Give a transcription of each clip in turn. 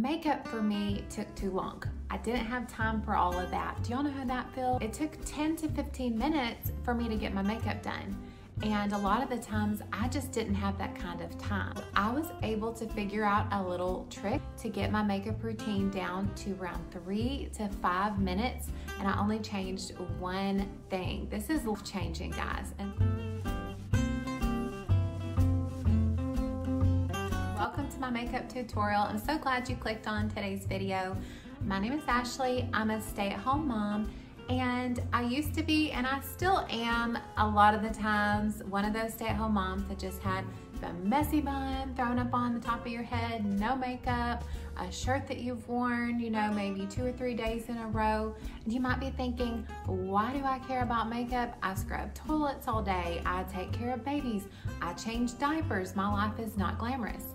makeup for me took too long. I didn't have time for all of that. Do y'all know how that feels? It took 10 to 15 minutes for me to get my makeup done. And a lot of the times I just didn't have that kind of time. I was able to figure out a little trick to get my makeup routine down to around 3 to 5 minutes, and I only changed one thing. This is life-changing, guys. Welcome to my makeup tutorial. I'm so glad you clicked on today's video. My name is Ashley. I'm a stay-at-home mom. And I used to be, and I still am, a lot of the times, one of those stay-at-home moms that just had the messy bun thrown up on the top of your head, no makeup, a shirt that you've worn, you know, maybe 2 or 3 days in a row. And you might be thinking, why do I care about makeup? I scrub toilets all day. I take care of babies. I change diapers. My life is not glamorous.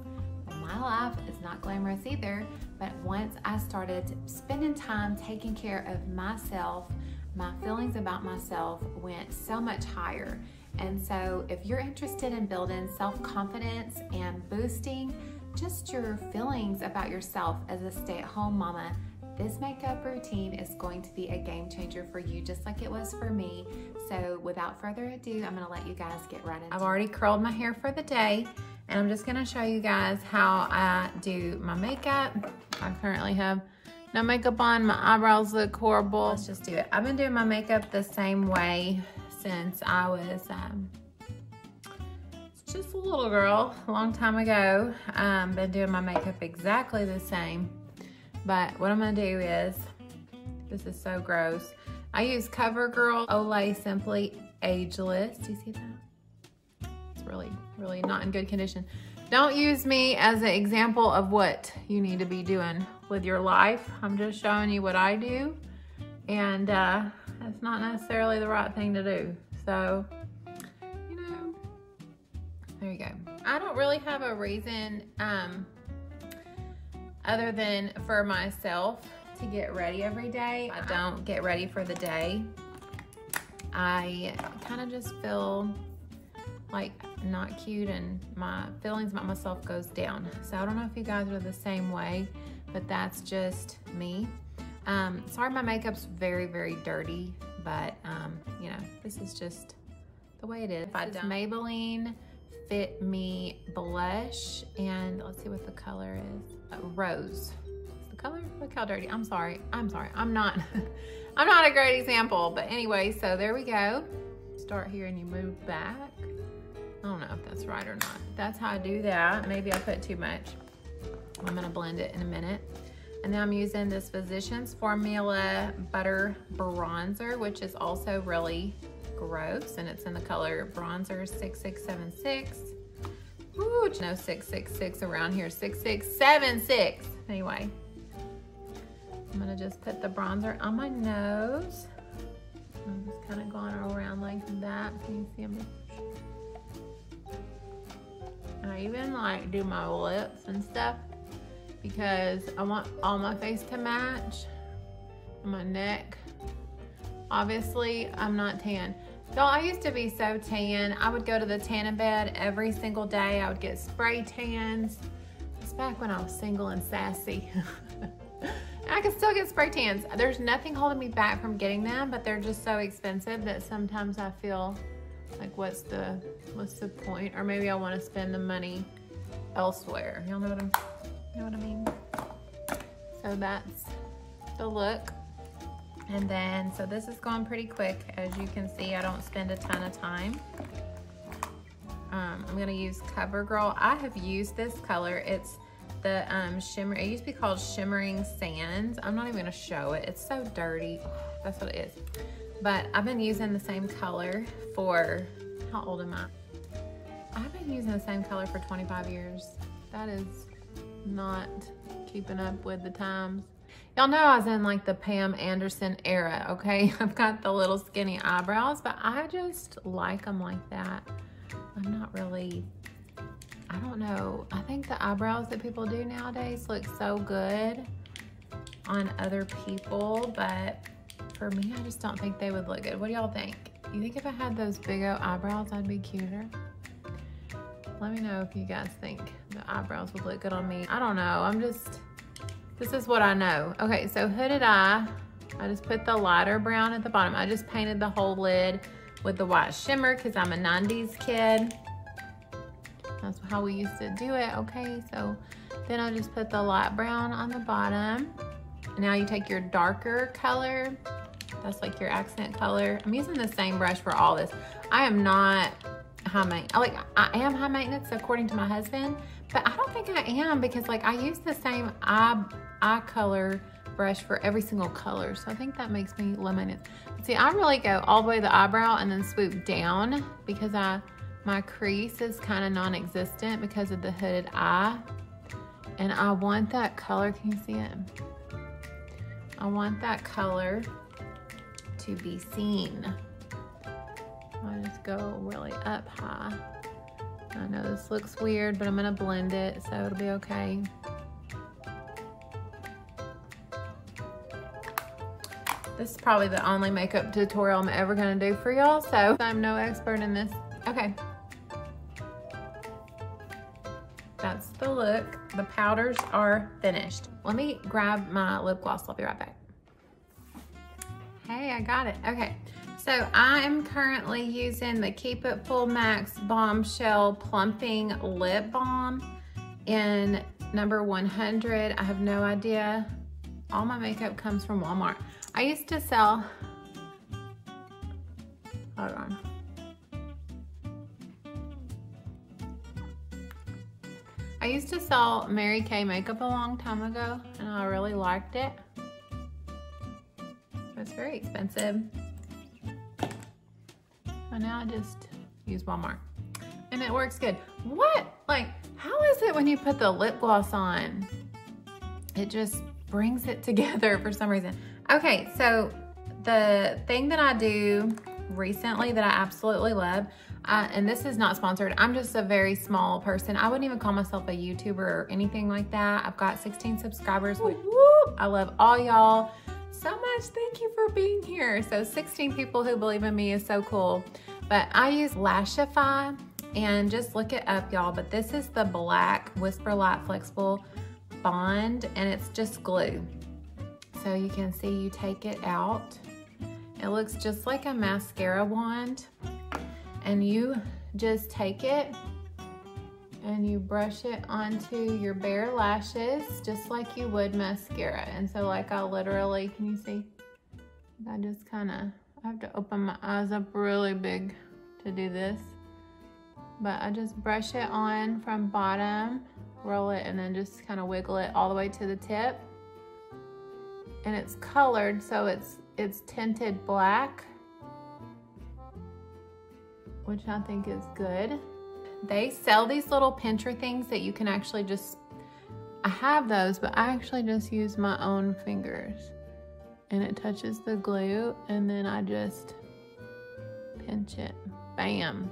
Well, my life is not glamorous either. But once I started spending time taking care of myself, my feelings about myself went so much higher. And so if you're interested in building self-confidence and boosting just your feelings about yourself as a stay-at-home mama, this makeup routine is going to be a game changer for you, just like it was for me. So without further ado, I'm gonna let you guys get right into it. I've already curled my hair for the day, and I'm just gonna show you guys how I do my makeup. I currently have no makeup on. My eyebrows look horrible. Let's just do it. I've been doing my makeup the same way since I was just a little girl, a long time ago. Been doing my makeup exactly the same. But what I'm gonna do is, this is so gross. I use CoverGirl Olay Simply Ageless. Do you see that? It's really, really not in good condition. Don't use me as an example of what you need to be doing with your life. I'm just showing you what I do, and that's not necessarily the right thing to do. So, you know, there you go. I don't really have a reason other than for myself to get ready every day. I don't get ready for the day. I kind of just feel like not cute, and my feelings about myself goes down. So I don't know if you guys are the same way, but that's just me. Sorry my makeup's very, very dirty, but you know, this is just the way it is. This is Maybelline Fit Me blush, and let's see what the color is. Rose. Is the color? Look how dirty. I'm sorry. I'm not I'm not a great example, but anyway, so there we go. Start here and you move back. I don't know if that's right or not. That's how I do that. Maybe I put too much. I'm gonna blend it in a minute. And then I'm using this Physicians Formula Butter Bronzer, which is also really gross, and it's in the color Bronzer 6676. Ooh, no 666 around here, 6676. Anyway, I'm gonna just put the bronzer on my nose. I'm just kind of going around like that. Can you see me? I even like do my lips and stuff because I want all my face to match. My neck. Obviously, I'm not tan. So I used to be so tan. I would go to the tanning bed every single day. I would get spray tans. It's back when I was single and sassy. And I can still get spray tans. There's nothing holding me back from getting them, but they're just so expensive that sometimes I feel like, what's the point? Or maybe I want to spend the money elsewhere. Y'all know what I mean? So that's the look. And then, so this is going pretty quick. As you can see, I don't spend a ton of time. I'm gonna use CoverGirl. I have used this color. It's the shimmer, it used to be called Shimmering Sands. I'm not even gonna show it. It's so dirty. That's what it is. But I've been using the same color for, how old am I? I've been using the same color for 25 years. That is not keeping up with the times. Y'all know I was in like the Pam Anderson era, okay? I've got the little skinny eyebrows, but I just like them like that. I'm not really, I don't know. I think the eyebrows that people do nowadays look so good on other people, but for me, I just don't think they would look good. What do y'all think? You think if I had those big old eyebrows, I'd be cuter? Let me know if you guys think the eyebrows would look good on me. I don't know, I'm just, This is what I know. Okay, so hooded eye. I just put the lighter brown at the bottom. I just painted the whole lid with the white shimmer because I'm a 90s kid. That's how we used to do it, okay? So then I just put the light brown on the bottom. Now you take your darker color. That's like your accent color. I'm using the same brush for all this. I am not high maintenance. I am high maintenance according to my husband, but I don't think I am because like I use the same eye color brush for every single color. So I think that makes me low maintenance. See, I really go all the way to the eyebrow and then swoop down because my crease is kind of non-existent because of the hooded eye. And I want that color, can you see it? I want that color to be seen. I just go really up high. I know this looks weird, but I'm gonna blend it so it'll be okay. This is probably the only makeup tutorial I'm ever gonna do for y'all, so I'm no expert in this. Okay. That's the look. The powders are finished. Let me grab my lip gloss. I'll be right back. Hey, I got it. Okay. So I'm currently using the Keep It Full Max Bombshell Plumping Lip Balm in number 100. I have no idea. All my makeup comes from Walmart. I used to sell, hold on. I used to sell Mary Kay makeup a long time ago and I really liked it. It's very expensive. So now I just use Walmart and it works good. What? Like, how is it when you put the lip gloss on? It just brings it together for some reason. Okay, so the thing that I do recently that I absolutely love, and this is not sponsored, I'm just a very small person. I wouldn't even call myself a YouTuber or anything like that. I've got 16 subscribers. Whoop, whoop. I love all y'all so much. Thank you for being here. So 16 people who believe in me is so cool. But I use Lashify, and just look it up, y'all. But this is the black Whisper Light Flexible Bond, and it's just glue. So you can see, you take it out. It looks just like a mascara wand. And you just take it and you brush it onto your bare lashes just like you would mascara. And so like I literally, can you see? I just kind of, I have to open my eyes up really big to do this. But I just brush it on from bottom, roll it, and then just kind of wiggle it all the way to the tip. And it's colored, so it's tinted black, which I think is good. They sell these little pincher things that you can actually just, I have those, but I actually just use my own fingers. And it touches the glue, and then I just pinch it. Bam.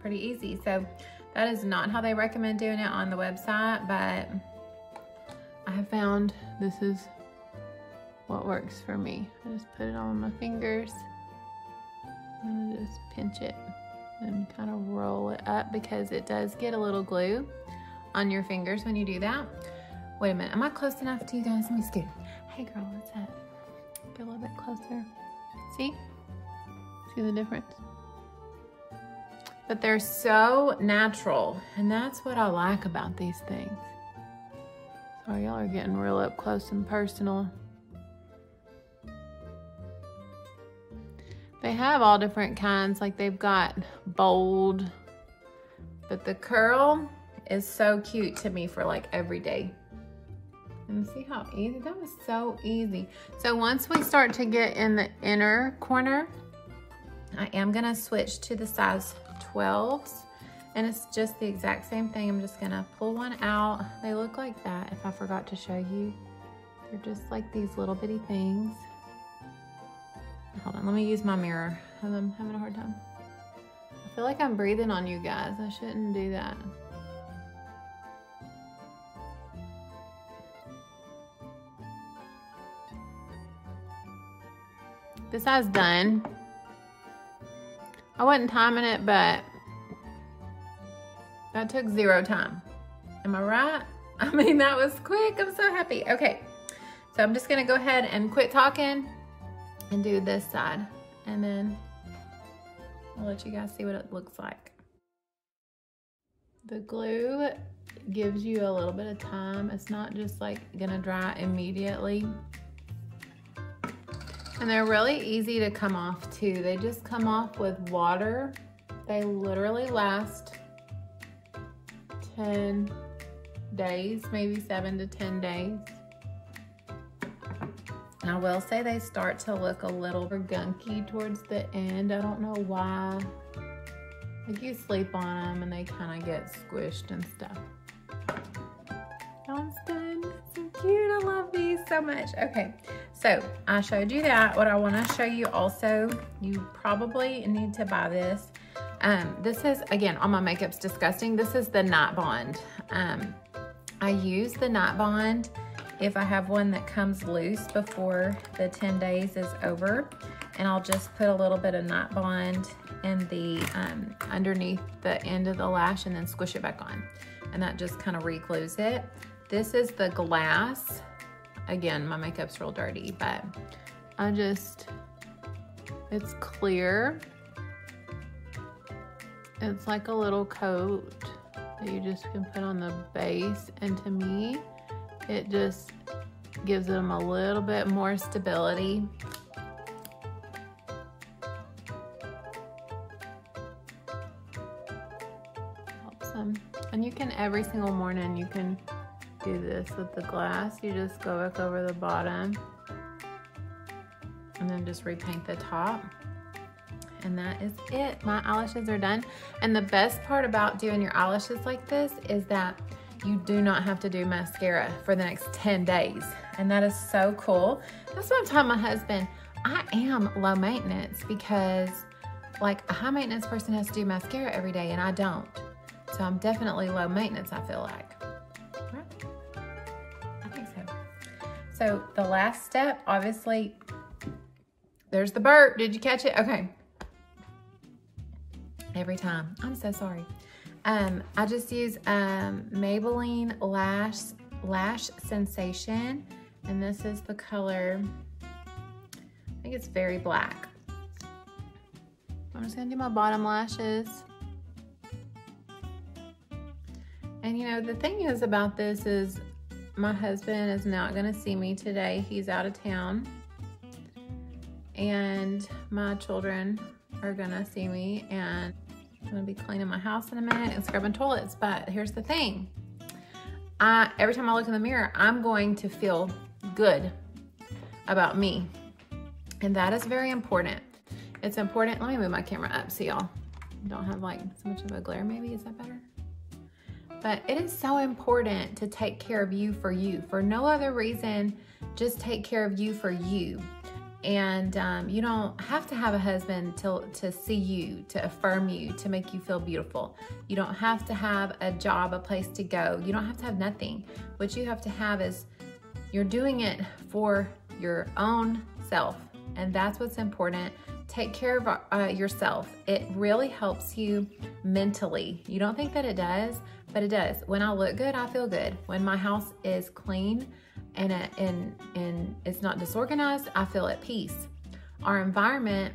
Pretty easy. So that is not how they recommend doing it on the website, but I have found this is what works for me. I just put it on my fingers and I just pinch it and kind of roll it up because it does get a little glue on your fingers when you do that. Wait a minute, am I close enough to you guys? Let me scoot. Hey girl, what's that? Get a little bit closer. See? See the difference? But they're so natural, and that's what I like about these things. Sorry, y'all are getting real up close and personal. They have all different kinds, like they've got bold, but the curl is so cute to me for like every day. And see how easy, that was so easy. So once we start to get in the inner corner, I am gonna switch to the size 12s, and it's just the exact same thing. I'm just gonna pull one out. They look like that, if I forgot to show you. They're just like these little bitty things. Hold on, let me use my mirror. I'm having a hard time. I feel like I'm breathing on you guys. I shouldn't do that. This eye's done. I wasn't timing it, but that took 0 time. Am I right? I mean, that was quick. I'm so happy. Okay, so I'm just gonna go ahead and quit talking and do this side. And then I'll let you guys see what it looks like. The glue gives you a little bit of time. It's not just like gonna dry immediately. And they're really easy to come off too. They just come off with water. They literally last 10 days, maybe 7 to 10 days. And I will say they start to look a little gunky towards the end. I don't know why. Like you sleep on them and they kind of get squished and stuff. That one's done. So cute. I love these so much. Okay, so I showed you that. What I want to show you also, you probably need to buy this. This is, again, all my makeup's disgusting. This is the Night Bond. I use the Night Bond if I have one that comes loose before the 10 days is over. And I'll just put a little bit of Night Bond in the underneath the end of the lash and then squish it back on. And that just kind of re-glues it. This is the glass. Again, my makeup's real dirty, but it's clear. It's like a little coat that you just can put on the base. And to me, it just gives them a little bit more stability. Helps them. And you can, every single morning, you can do this with the glass. You just go back over the bottom and then just repaint the top. And that is it. My eyelashes are done. And the best part about doing your eyelashes like this is that you do not have to do mascara for the next 10 days. And that is so cool. That's what I'm telling my husband. I am low maintenance because like a high maintenance person has to do mascara every day and I don't. So I'm definitely low maintenance, I feel like. Right? I think so. So the last step, obviously, there's the burp. Did you catch it? Okay. Every time. I'm so sorry. I just use Maybelline Lash Sensation, and this is the color, I think it's Very Black. I'm just gonna do my bottom lashes. And you know, the thing is about this is my husband is not gonna see me today. He's out of town. And my children are gonna see me, and I'm gonna be cleaning my house in a minute and scrubbing toilets. But here's the thing. Every time I look in the mirror, I'm going to feel good about me. And that is very important. It's important. Let me move my camera up so y'all don't have like so much of a glare. Maybe, is that better? But it is so important to take care of you for no other reason. Just take care of you for you. And you don't have to have a husband to see you, to affirm you, to make you feel beautiful. You don't have to have a job, a place to go. You don't have to have nothing. What you have to have is you're doing it for your own self. And that's what's important. Take care of yourself. It really helps you mentally. You don't think that it does, but it does. When I look good, I feel good. When my house is clean, and it's not disorganized, I feel at peace. Our environment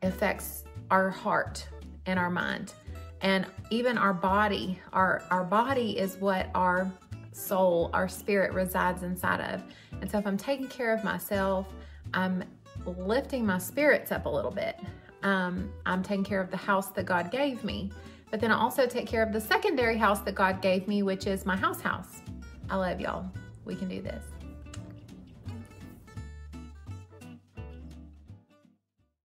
affects our heart and our mind, and even our body. Our body is what our soul, our spirit resides inside of. And so if I'm taking care of myself, I'm lifting my spirits up a little bit. I'm taking care of the house that God gave me, but then I also take care of the secondary house that God gave me, which is my house. I love y'all. We can do this.